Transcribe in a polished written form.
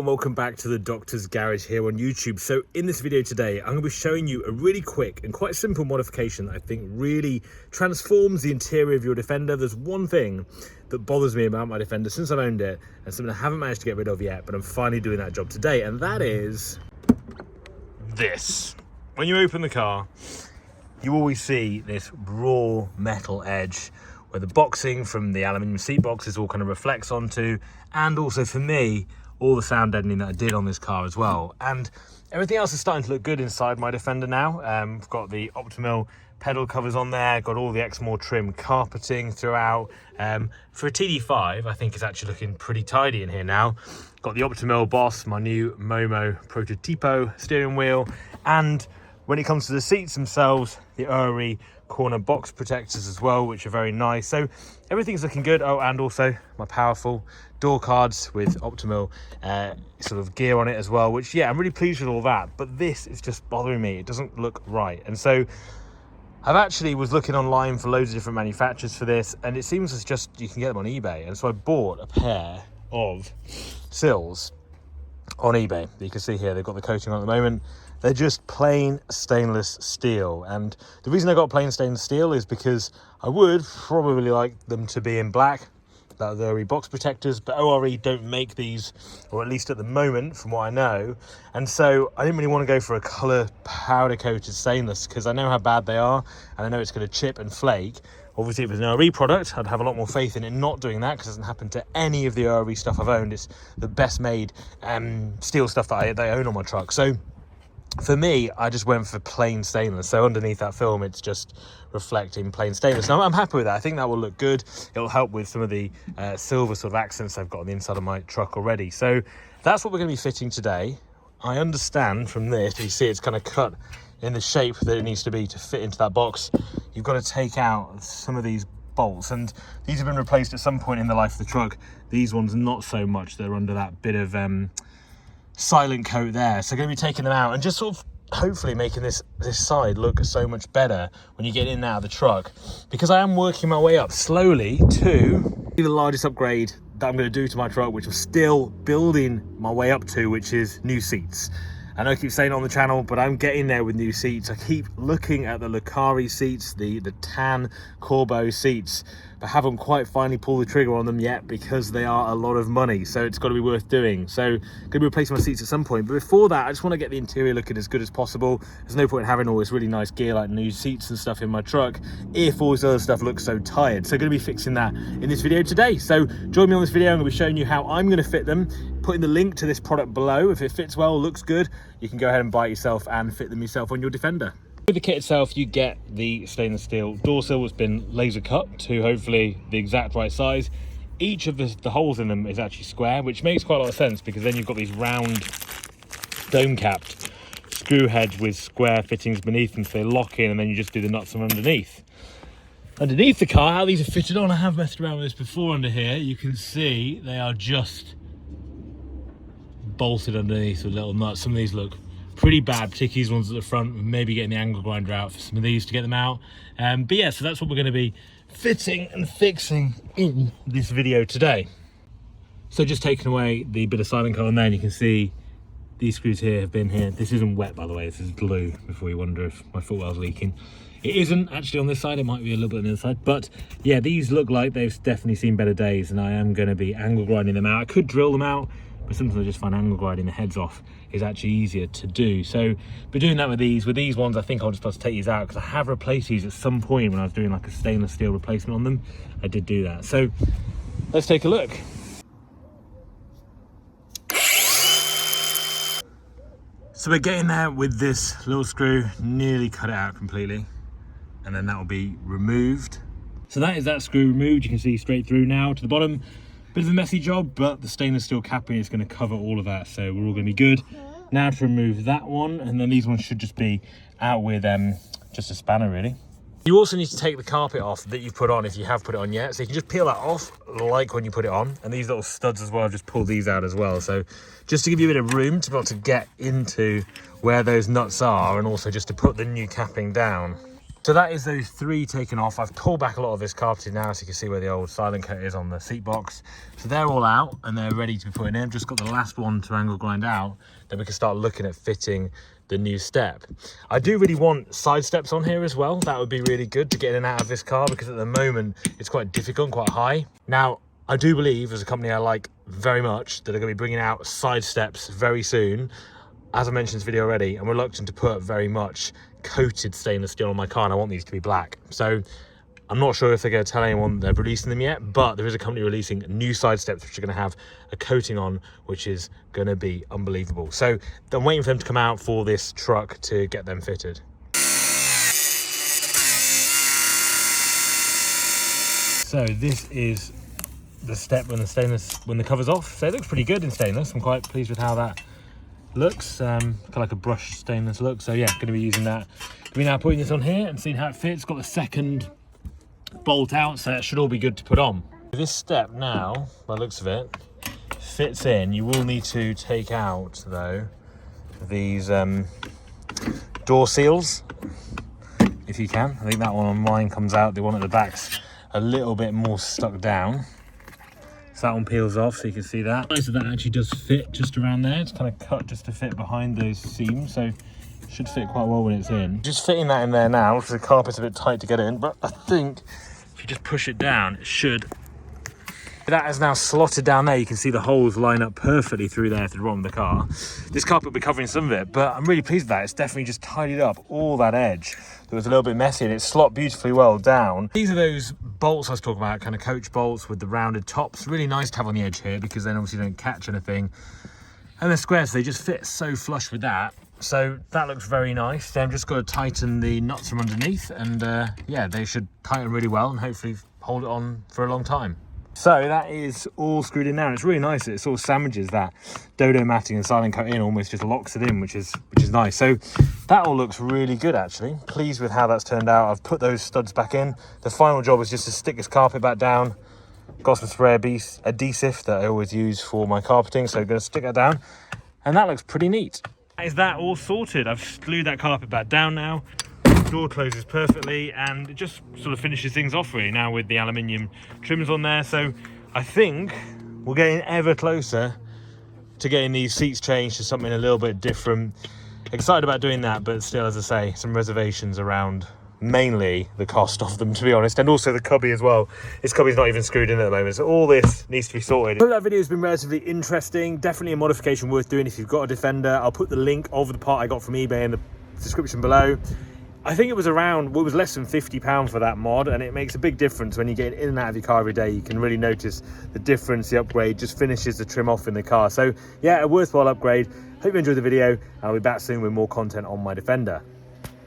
and welcome back to the Doctor's Garage here on YouTube. So in this video today, I'm going to be showing you a really quick and quite simple modification that I think really transforms the interior of your Defender. There's one thing that bothers me about my Defender since I've owned it, and something I haven't managed to get rid of yet, but I'm finally doing that job today, and that is this. When you open the car, you always see this raw metal edge where the boxing from the aluminium seat boxes all kind of reflects onto, and also for me, all the sound deadening that I did on this car as well. And everything else is starting to look good inside my Defender now. I've got the Optimal pedal covers on there, got all the Exmoor trim carpeting throughout. For a TD5, I think it's actually looking pretty tidy in here now. Got the Optimal Boss, my new Momo Prototipo steering wheel, and when it comes to the seats themselves, the Uri corner box protectors as well, which are very nice. So everything's looking good. Oh, and also my powerful door cards with Optimal sort of gear on it as well, which, yeah, I'm really pleased with all that. But this is just bothering me. It doesn't look right. And so I've actually was looking online for loads of different manufacturers for this, and it seems it's just, you can get them on eBay. And so I bought a pair of sills on eBay. You can see here, they've got the coating on at the moment. They're just plain stainless steel, and the reason I got plain stainless steel is because I would probably like them to be in black, that the Uri box protectors, but ORE don't make these, or at least at the moment from what I know, and so I didn't really want to go for a colour powder coated stainless because I know how bad they are and I know it's going to chip and flake. Obviously if it was an ORE product, I'd have a lot more faith in it not doing that, because it doesn't happen to any of the ORE stuff I've owned. It's the best made steel stuff that I own on my truck. So for me, I just went for plain stainless. So underneath that film, it's just reflecting plain stainless. Now, I'm happy with that. I think that will look good. It'll help with some of the silver sort of accents I've got on the inside of my truck already. So that's what we're going to be fitting today. I understand from this, you see it's kind of cut in the shape that it needs to be to fit into that box. You've got to take out some of these bolts, and these have been replaced at some point in the life of the truck. These ones not so much. They're under that bit of silent coat there, so I'm going to be taking them out and just sort of hopefully making this side look so much better when you get in and out of the truck, because I am working my way up slowly to the largest upgrade that I'm going to do to my truck, which I'm still building my way up to, which is new seats. I know I keep saying it on the channel, but I'm getting there with new seats. I keep looking at the Lucari seats, the tan Corbeau seats, but haven't quite finally pulled the trigger on them yet because they are a lot of money. So it's got to be worth doing. So I'm going to be replacing my seats at some point. But before that, I just want to get the interior looking as good as possible. There's no point in having all this really nice gear like new seats and stuff in my truck if all this other stuff looks so tired. So I'm going to be fixing that in this video today. So join me on this video. I'm going to be showing you how I'm going to fit them, putting the link to this product below. If it fits well, looks good, you can go ahead and buy it yourself and fit them yourself on your Defender. With the kit itself, you get the stainless steel door sill that's been laser cut to hopefully the exact right size. Each of the holes in them is actually square, which makes quite a lot of sense because then you've got these round dome capped screw heads with square fittings beneath them, so they lock in, and then you just do the nuts from underneath. Underneath the car, how these are fitted on, I have messed around with this before under here. You can see they are just bolted underneath with little nuts. Some of these look pretty bad, particularly these ones at the front. Maybe getting the angle grinder out for some of these to get them out. But yeah, so that's what we're going to be fitting and fixing in this video today. So just taking away the bit of silent coat on there, and you can see these screws here have been here. This isn't wet, by the way, this is glue, before you wonder if my footwell's leaking. It isn't actually on this side, it might be a little bit on the other side, but yeah, these look like they've definitely seen better days, and I am going to be angle grinding them out. I could drill them out, but sometimes I just find angle grinding the heads off is actually easier to do. So we're doing that with these. With these ones, I think I'll just have to take these out because I have replaced these at some point when I was doing like a stainless steel replacement on them. I did do that. So let's take a look. So we're getting there with this little screw, nearly cut it out completely, and then that will be removed. So that is that screw removed. You can see straight through now to the bottom. Bit of a messy job, but the stainless steel capping is going to cover all of that, so we're all going to be good. Now to remove that one, and then these ones should just be out with just a spanner, really. You also need to take the carpet off that you've put on if you have put it on yet, so you can just peel that off like when you put it on. And these little studs as well, I've just pulled these out as well, so just to give you a bit of room to be able to get into where those nuts are, and also just to put the new capping down. So that is those 3 taken off. I've pulled back a lot of this carpeting now, so you can see where the old silent coat is on the seat box. So they're all out and they're ready to be put in. Just got the last one to angle grind out. Then we can start looking at fitting the new step. I do really want side steps on here as well. That would be really good to get in and out of this car, because at the moment it's quite difficult and quite high. Now, I do believe, as a company I like very much, that are going to be bringing out side steps very soon. As I mentioned in this video already, I'm reluctant to put very much coated stainless steel on my car, and I want these to be black. So I'm not sure if they're going to tell anyone they're releasing them yet, but there is a company releasing new side steps which are going to have a coating on, which is going to be unbelievable. So I'm waiting for them to come out for this truck to get them fitted. So this is the step when the cover's off. So it looks pretty good in stainless. I'm quite pleased with how that looks. Kind of like a brushed stainless look. So yeah, going to be using that. Going to be now putting this on here and seeing how it fits. Got the second bolt out, so that should all be good to put on. This step now, by the looks of it, fits in. You will need to take out though these door seals if you can. I think that one on mine comes out. The one at the back's a little bit more stuck down. So that one peels off, so you can see that. So that actually does fit just around there. It's kind of cut just to fit behind those seams, so should fit quite well when it's in. Just fitting that in there now, because the carpet's a bit tight to get in, but I think if you just push it down, it should. That is now slotted down there. You can see the holes line up perfectly through there to the bottom of the car. This carpet will be covering some of it, but I'm really pleased with that. It's definitely just tidied up all that edge that was a little bit messy, and it's slot beautifully well down. These are those bolts I was talking about, kind of coach bolts with the rounded tops. Really nice to have on the edge here, because then obviously you don't catch anything. And they're square, so they just fit so flush with that. So that looks very nice. Then I've just got to tighten the nuts from underneath, and yeah, they should tighten really well and hopefully hold it on for a long time. So that is all screwed in now, and it's really nice that it sort of sandwiches that dodo matting and silent coat in, almost just locks it in, which is nice. So that all looks really good, actually. Pleased with how that's turned out. I've put those studs back in. The final job is just to stick this carpet back down. Got some spray adhesive that I always use for my carpeting, so I'm going to stick that down, and that looks pretty neat. Is that all sorted? I've glued that carpet back down now. The door closes perfectly, and it just sort of finishes things off really now with the aluminium trims on there. So I think we're getting ever closer to getting these seats changed to something a little bit different. Excited about doing that, but still, as I say, some reservations around mainly the cost of them, to be honest, and also the cubby as well. This cubby's not even screwed in at the moment, so all this needs to be sorted. I hope that video has been relatively interesting. Definitely a modification worth doing if you've got a Defender. I'll put the link of the part I got from eBay in the description below. I think it was around, well, it was less than £50 for that mod, and it makes a big difference when you get in and out of your car every day. You can really notice the difference. The upgrade just finishes the trim off in the car. So yeah, a worthwhile upgrade. Hope you enjoyed the video. I'll be back soon with more content on my Defender.